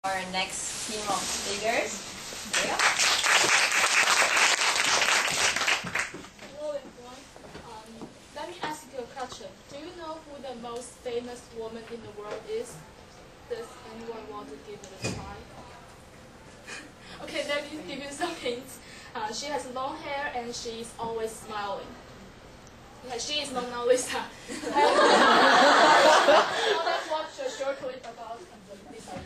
Our next team of speakers. There you go. Hello everyone. Let me ask you a question. Do you know who the most famous woman in the world is? Does anyone want to give it a try? Okay, let me give you some hints. She has long hair and she is always smiling. Yeah, she is Mona Lisa. Now let's watch a short clip about Lisa.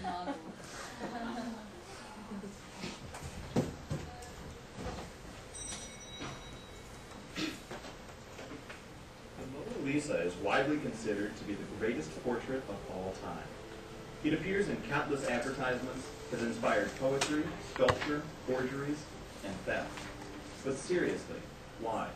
The Mona Lisa is widely considered to be the greatest portrait of all time. It appears in countless advertisements, has inspired poetry, sculpture, forgeries, and theft. But seriously, why?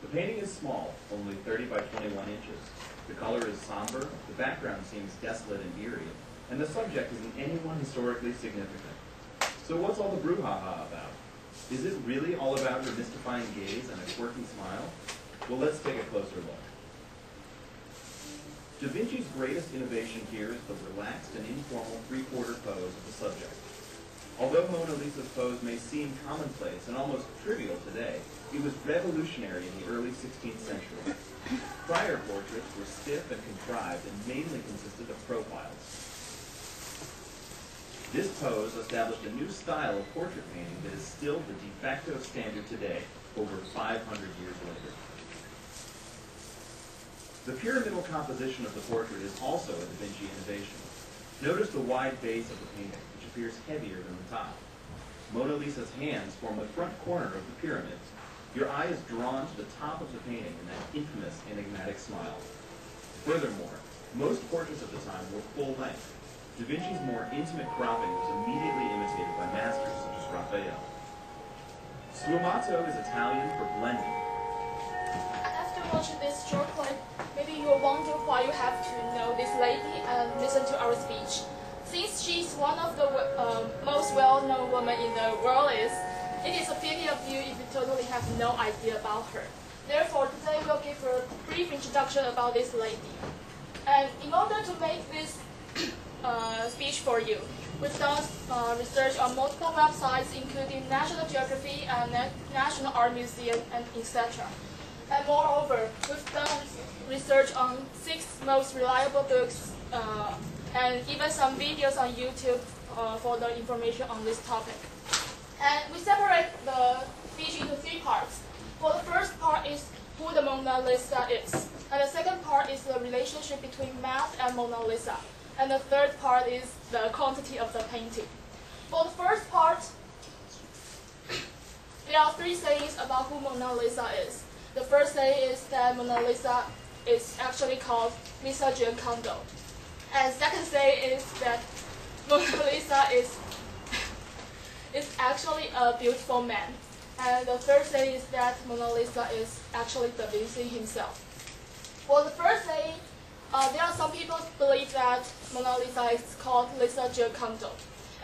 The painting is small, only 30 by 21 inches. The color is somber, the background seems desolate and eerie, and the subject isn't anyone historically significant. So what's all the brouhaha about? Is it really all about her mystifying gaze and a quirky smile? Well, let's take a closer look. Da Vinci's greatest innovation here is the relaxed and informal three-quarter pose of the subject. Although Mona Lisa's pose may seem commonplace and almost trivial today, it was revolutionary in the early 16th century. Prior portraits were stiff and contrived and mainly consisted of profiles. This pose established a new style of portrait painting that is still the de facto standard today, over 500 years later. The pyramidal composition of the portrait is also a Da Vinci innovation. Notice the wide base of the painting, which appears heavier than the top. Mona Lisa's hands form the front corner of the pyramid. Your eye is drawn to the top of the painting in that infamous enigmatic smile. Furthermore, most portraits of the time were full length. Da Vinci's more intimate cropping was immediately imitated by masters such as Raphael. Sfumato is Italian for blending. After watching this short clip, maybe you will wonder why you have to know this lady and listen to our speech. Since she's one of the most well-known women in the world, it is a pity of you if you totally have no idea about her. Therefore, today we'll give her a brief introduction about this lady. And in order to make this speech for you, we've done research on multiple websites, including National Geography and National Art Museum, and etc. And moreover, we've done research on 6 most reliable books and even some videos on YouTube for the information on this topic. And we separate the speech into 3 parts. For the first part is who the Mona Lisa is. And the second part is the relationship between math and Mona Lisa. And the third part is the quantity of the painting. For the first part, there are 3 sayings about who Mona Lisa is. The first saying is that Mona Lisa is actually called Lisa Giocondo. And second saying is that Mona Lisa is actually a beautiful man. And the third saying is that Mona Lisa is actually Da Vinci himself. For the first saying, there are some people who believe that Mona Lisa is called Lisa Giocondo.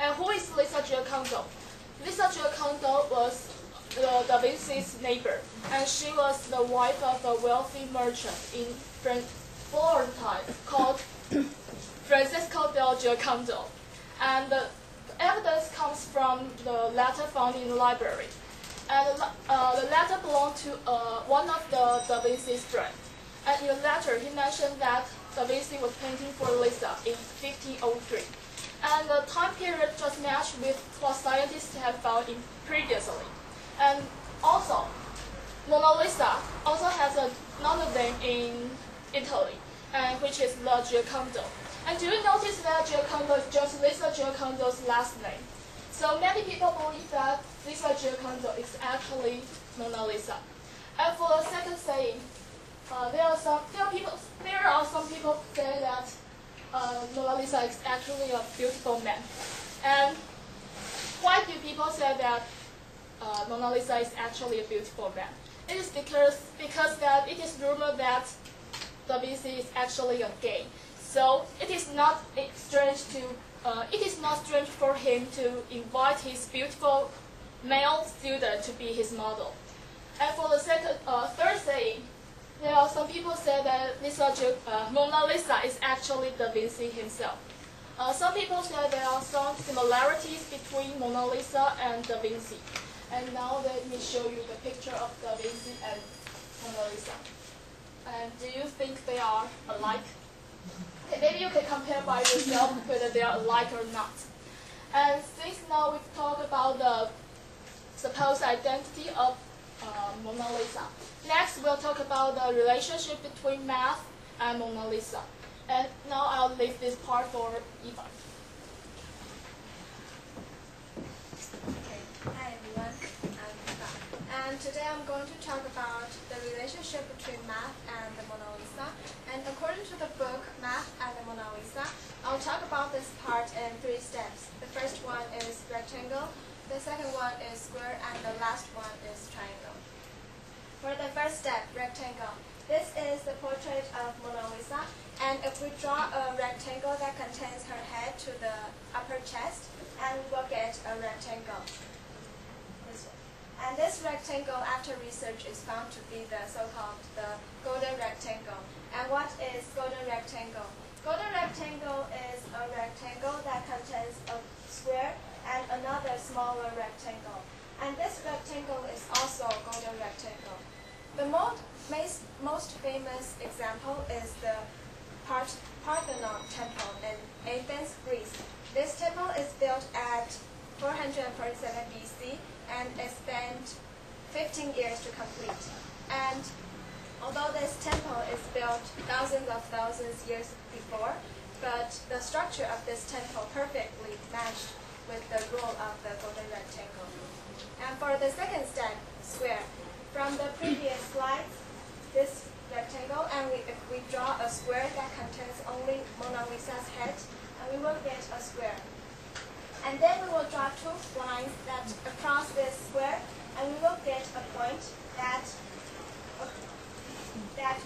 And who is Lisa Giocondo? Lisa Giocondo was Da Vinci's neighbor, and she was the wife of a wealthy merchant in Florentine called Francesco del Giocondo. And the evidence comes from the letter found in the library. And the letter belonged to one of the Da Vinci's friends. And in the letter, he mentioned that Da Vinci was painting for Lisa in 1503. And the time period just matched with what scientists have found previously. And also, Mona Lisa also has another name in Italy, which is La Giocondo. And do you notice that Giocondo is just Lisa Giocondo's last name? So many people believe that Lisa Giocondo is actually Mona Lisa. And for the second saying, there are some people say that Mona Lisa is actually a beautiful man. And why do people say that Mona Lisa is actually a beautiful man? It is because that it is rumored that Da Vinci is actually a gay. So it is not strange for him to invite his beautiful male student to be his model. And for the third saying, there are some people say that Mona Lisa is actually Da Vinci himself. Some people say there are some similarities between Mona Lisa and Da Vinci. And now let me show you the picture of Da Vinci and Mona Lisa. And do you think they are alike? Okay, maybe you can compare by yourself whether they are alike or not. And since now we've talked about the supposed identity of Mona Lisa, next we'll talk about the relationship between math and Mona Lisa. And now I'll leave this part for Eva. Okay. Hi everyone, I'm Eva. And today I'm going to talk about the relationship between math and the Mona Lisa. And according to the book Math and the Mona Lisa, I'll talk about this part in 3 steps. The first one is rectangle, the second one is square, and the last one is triangle. For the first step, rectangle. This is the portrait of Mona Lisa, and if we draw a rectangle that contains her head to the upper chest, and we will get a rectangle. And this rectangle, after research, is found to be the so-called the golden rectangle. And what is golden rectangle? Golden rectangle is a rectangle that contains a square and another smaller rectangle. And this rectangle is also golden rectangle. The most famous example is the Parthenon temple in Athens, Greece. This temple is built at 447 BC and it spent 15 years to complete. And although this temple is built thousands of years before, but the structure of this temple perfectly matched with the rule of the golden rectangle. And for the second step, square. From the previous slides, this rectangle, and if we draw a square that contains only Mona Lisa's head, and we will get a square. And then we will draw 2 lines that across this square, and we will get a point that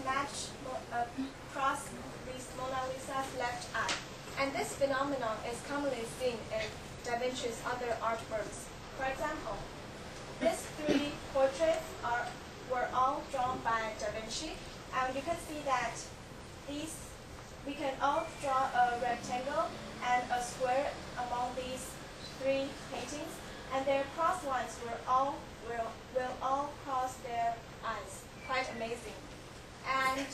match across Mona Lisa's left eye. And this phenomenon is commonly seen in Da Vinci's other artworks. For example, these 3 portraits were all drawn by Da Vinci, and you can see that we can all draw a rectangle and a square among these 3 paintings, and their cross lines will all cross their eyes. Quite amazing. And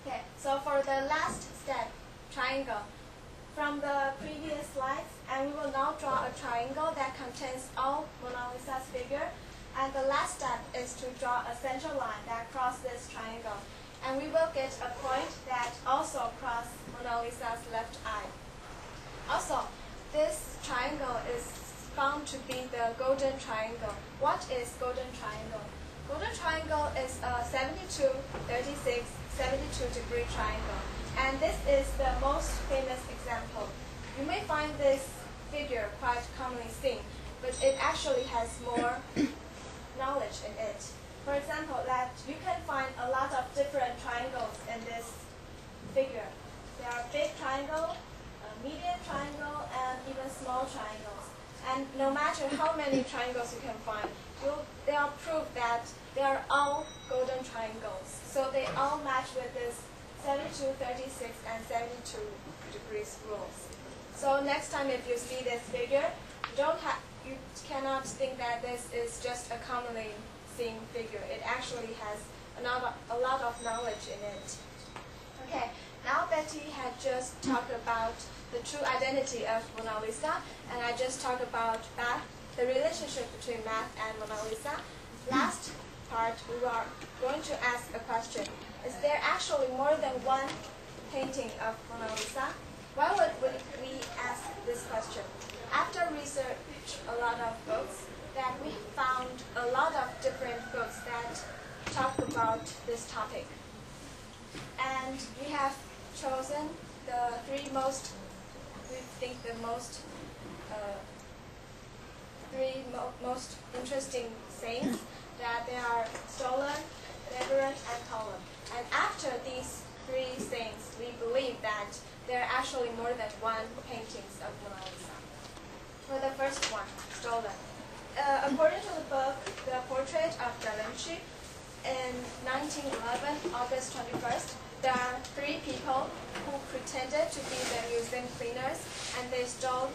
okay, so for the last step, triangle. From the previous slides, and we will now draw a triangle that contains all Mona Lisa's figure. And the last step is to draw a center line that crosses this triangle. And we will get a point that also crosses Mona Lisa's left eye. Also, this triangle is found to be the golden triangle. What is golden triangle? Golden triangle is a 72, 36, 72-degree triangle. And this is the most famous example. You may find this figure quite commonly seen, but it actually has more knowledge in it. For example, that you can find a lot of different triangles in this figure. There are big triangle, medium triangle, and even small triangles. And no matter how many triangles you can find, they are proof that they are all golden triangles. So they all match with this 72, 36, and 72 degrees rules. So next time if you see this figure, you cannot think that this is just a commonly seen figure. It actually has a lot of knowledge in it. Okay, now Betty had just talked about the true identity of Mona Lisa, and I just talked about the relationship between math and Mona Lisa. Last part, we are going to ask a question. Is there actually more than one painting of Mona Lisa? Why would we ask this question? After research a lot of books, that we found a lot of different books that talk about this topic. And we have chosen the 3 most, we think the most, 3 most interesting sayings, that they are stolen, labyrinth, and column. And after these 3 sayings, we believe that there are actually more than 1 paintings of Mona Lisa. For the first one, stolen. According to the book, The Portrait of Da Vinci, in 1911, August 21st, there are 3 people who pretended to be the museum cleaners, and they stole